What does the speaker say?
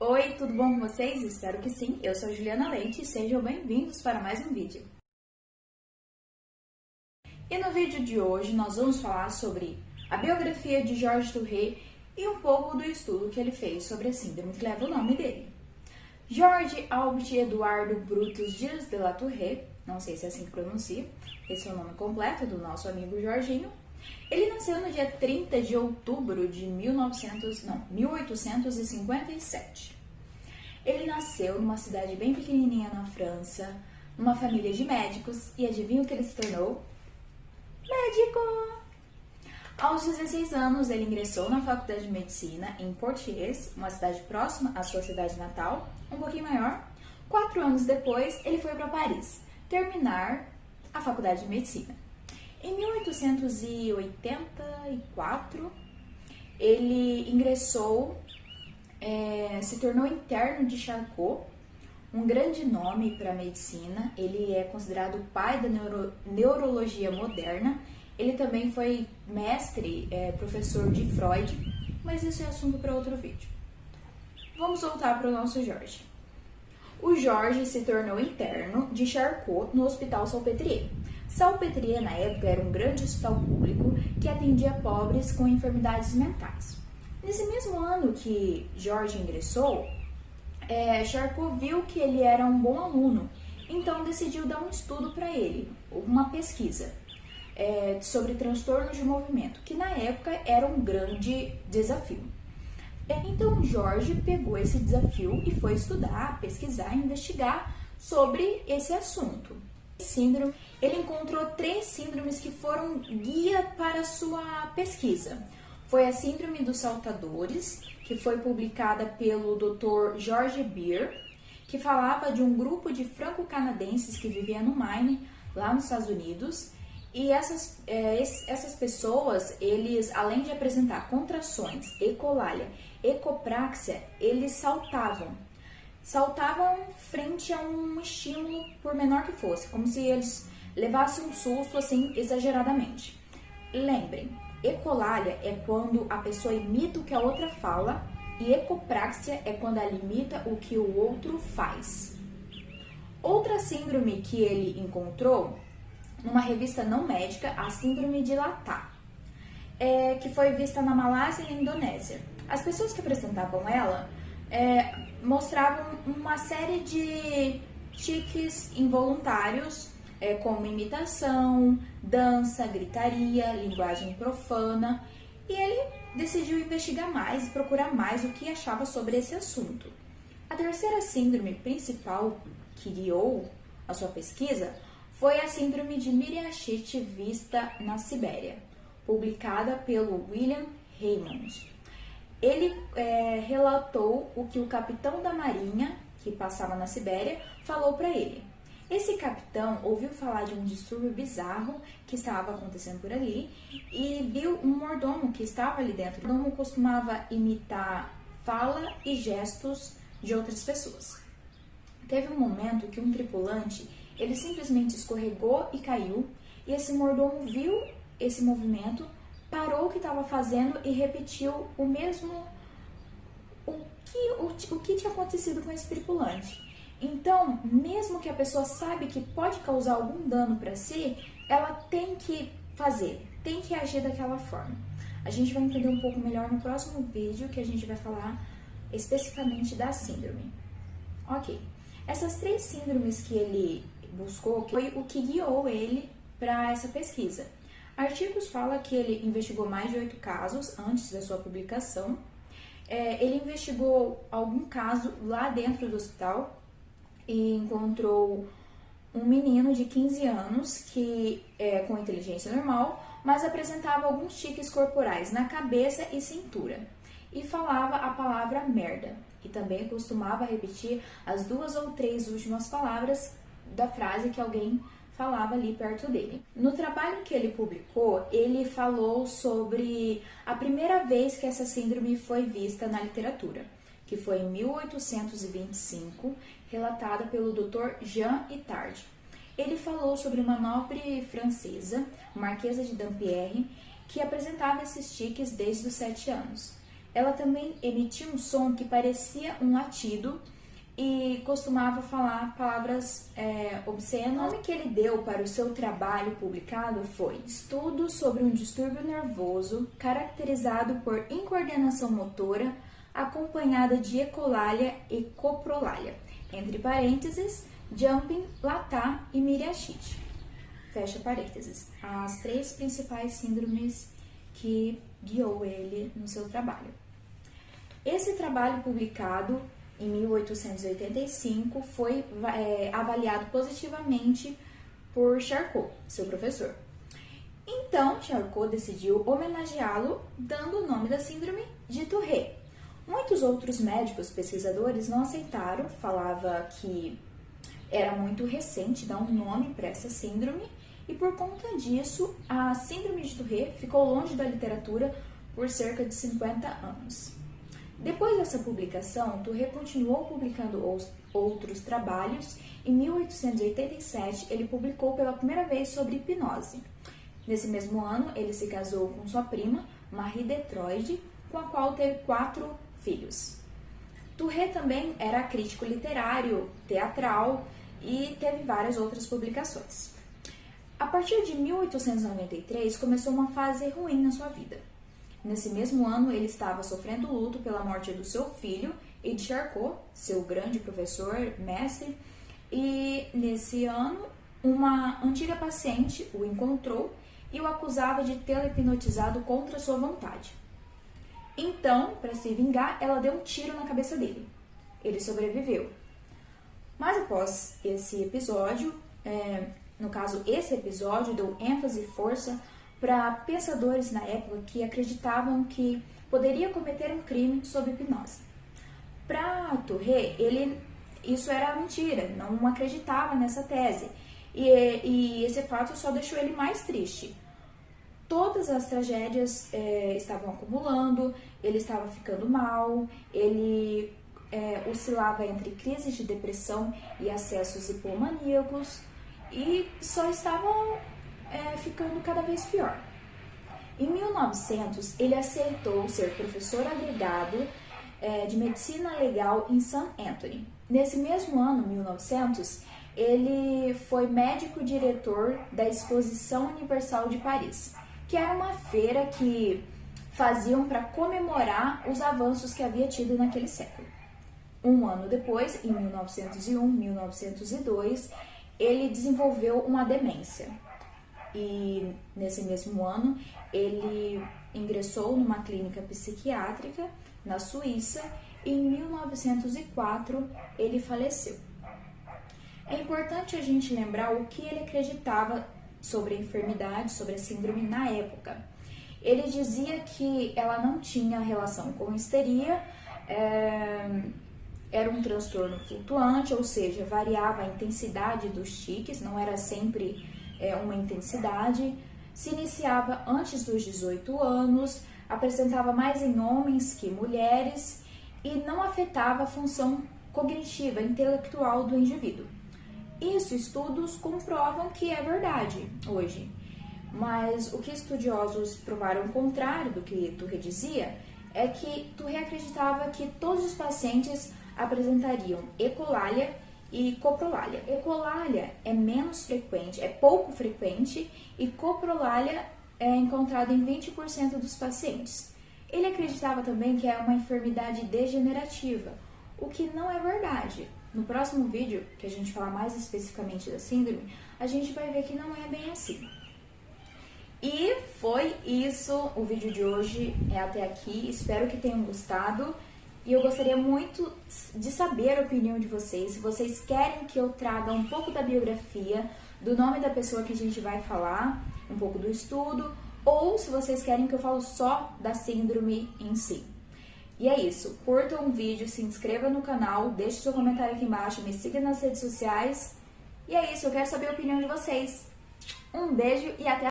Oi, tudo bom com vocês? Espero que sim. Eu sou Juliana Leite e sejam bem-vindos para mais um vídeo. E no vídeo de hoje nós vamos falar sobre a biografia de Georges Touré e um pouco do estudo que ele fez sobre a síndrome que leva o nome dele. Georges Albert Eduardo Brutus Gilles de La Touré, não sei se é assim que pronuncia, esse é o nome completo do nosso amigo Jorginho. Ele nasceu no dia 30 de outubro de 1857. Ele nasceu numa cidade bem pequenininha na França, numa família de médicos, e adivinha o que ele se tornou? Médico! Aos 16 anos, ele ingressou na Faculdade de Medicina em Poitiers, uma cidade próxima à sua cidade natal, um pouquinho maior. 4 anos depois, ele foi para Paris, terminar a Faculdade de Medicina. Em 1884, ele ingressou, se tornou interno de Charcot, um grande nome para a medicina. Ele é considerado o pai da neurologia moderna. Ele também foi mestre, professor de Freud, mas isso é assunto para outro vídeo. Vamos voltar para o nosso Jorge. O Jorge se tornou interno de Charcot no Hospital Salpêtrière. Salpêtrière, na época, era um grande hospital público que atendia pobres com enfermidades mentais. Nesse mesmo ano que Jorge ingressou, Charcot viu que ele era um bom aluno, então decidiu dar um estudo para ele, uma pesquisa sobre transtornos de movimento, que na época era um grande desafio. Então Jorge pegou esse desafio e foi estudar, pesquisar, investigar sobre esse assunto. Síndrome, ele encontrou 3 síndromes que foram guia para a sua pesquisa. Foi a síndrome dos saltadores, que foi publicada pelo Dr. George Beer, que falava de um grupo de franco-canadenses que vivia no Maine, lá nos Estados Unidos. E essas pessoas, eles, além de apresentar contrações, ecolalia, ecopraxia, eles saltavam frente a um estímulo, por menor que fosse, como se eles levassem um susto assim exageradamente. Lembrem, ecolalia é quando a pessoa imita o que a outra fala e ecopraxia é quando ela imita o que o outro faz. Outra síndrome que ele encontrou numa revista não médica, a síndrome de Latá, que foi vista na Malásia e na Indonésia. As pessoas que apresentavam ela mostravam uma série de tiques involuntários, como imitação, dança, gritaria, linguagem profana, e ele decidiu investigar mais e procurar mais o que achava sobre esse assunto. A terceira síndrome principal que guiou a sua pesquisa foi a síndrome de Miriachit vista na Sibéria, publicada pelo William Raymond. Ele relatou o que o capitão da marinha, que passava na Sibéria, falou para ele. Esse capitão ouviu falar de um distúrbio bizarro que estava acontecendo por ali e viu um mordomo que estava ali dentro. O mordomo costumava imitar fala e gestos de outras pessoas. Teve um momento que um tripulante, ele simplesmente escorregou e caiu, e esse mordomo viu esse movimento, parou o que estava fazendo e repetiu o que tinha acontecido com esse tripulante. Então, mesmo que a pessoa sabe que pode causar algum dano para si, ela tem que fazer, tem que agir daquela forma. A gente vai entender um pouco melhor no próximo vídeo, que a gente vai falar especificamente da síndrome. Ok, essas 3 síndromes que ele buscou foi o que guiou ele para essa pesquisa. Artigos falam que ele investigou mais de 8 casos antes da sua publicação. Ele investigou algum caso lá dentro do hospital e encontrou um menino de 15 anos que com inteligência normal, mas apresentava alguns tiques corporais na cabeça e cintura e falava a palavra merda e também costumava repetir as 2 ou 3 últimas palavras da frase que alguém falava ali perto dele. No trabalho que ele publicou, ele falou sobre a primeira vez que essa síndrome foi vista na literatura, que foi em 1825, relatada pelo Dr. Jean Itard. Ele falou sobre uma nobre francesa, Marquesa de Dampierre, que apresentava esses tiques desde os 7 anos. Ela também emitia um som que parecia um latido e costumava falar palavras obscenas. O nome que ele deu para o seu trabalho publicado foi Estudo sobre um distúrbio nervoso caracterizado por incoordenação motora acompanhada de ecolalia e coprolalia, entre parênteses, jumping, latá e miriachite. Fecha parênteses. As 3 principais síndromes que guiou ele no seu trabalho. Esse trabalho publicado em 1885 foi avaliado positivamente por Charcot, seu professor. Então, Charcot decidiu homenageá-lo, dando o nome da síndrome de Tourette. Muitos outros médicos pesquisadores não aceitaram, falava que era muito recente dar um nome para essa síndrome, e por conta disso, a síndrome de Tourette ficou longe da literatura por cerca de 50 anos. Depois dessa publicação, Tourette continuou publicando outros trabalhos. Em 1887, ele publicou pela primeira vez sobre hipnose. Nesse mesmo ano, ele se casou com sua prima, Marie Detroit, com a qual teve 4 filhos. Tourette também era crítico literário, teatral e teve várias outras publicações. A partir de 1893, começou uma fase ruim na sua vida. Nesse mesmo ano, ele estava sofrendo luto pela morte do seu filho e de Charcot, seu grande professor, mestre, e nesse ano, uma antiga paciente o encontrou e o acusava de tê-lo hipnotizado contra sua vontade. Então, para se vingar, ela deu um tiro na cabeça dele. Ele sobreviveu. Mas após esse episódio, esse episódio deu ênfase e força para pensadores na época que acreditavam que poderia cometer um crime sob hipnose. Para Tourette, isso era mentira, não acreditava nessa tese. E esse fato só deixou ele mais triste. Todas as tragédias estavam acumulando, ele estava ficando mal, ele oscilava entre crises de depressão e acessos hipomaníacos e só estavam ficando cada vez pior. Em 1900, ele aceitou ser professor agregado de medicina legal em St. Anthony. Nesse mesmo ano, 1900, ele foi médico diretor da Exposição Universal de Paris, que era uma feira que faziam para comemorar os avanços que havia tido naquele século. Um ano depois, em 1901, 1902, ele desenvolveu uma demência. E nesse mesmo ano, ele ingressou numa clínica psiquiátrica na Suíça e em 1904 ele faleceu. É importante a gente lembrar o que ele acreditava sobre a enfermidade, sobre a síndrome na época. Ele dizia que ela não tinha relação com histeria, era um transtorno flutuante, ou seja, variava a intensidade dos tiques, não era sempre uma intensidade, se iniciava antes dos 18 anos, apresentava mais em homens que mulheres e não afetava a função cognitiva, intelectual do indivíduo. Isso, estudos comprovam que é verdade hoje, mas o que estudiosos provaram o contrário do que Tourette dizia é que Tourette acreditava que todos os pacientes apresentariam ecolalia e coprolalia. Ecolalia é menos frequente, é pouco frequente, e coprolalia é encontrada em 20% dos pacientes. Ele acreditava também que é uma enfermidade degenerativa, o que não é verdade. No próximo vídeo, que a gente falar mais especificamente da síndrome, a gente vai ver que não é bem assim. E foi isso, o vídeo de hoje é até aqui, espero que tenham gostado. E eu gostaria muito de saber a opinião de vocês, se vocês querem que eu traga um pouco da biografia, do nome da pessoa que a gente vai falar, um pouco do estudo, ou se vocês querem que eu falo só da síndrome em si. E é isso, curtam o vídeo, se inscreva no canal, deixe seu comentário aqui embaixo, me siga nas redes sociais. E é isso, eu quero saber a opinião de vocês. Um beijo e até a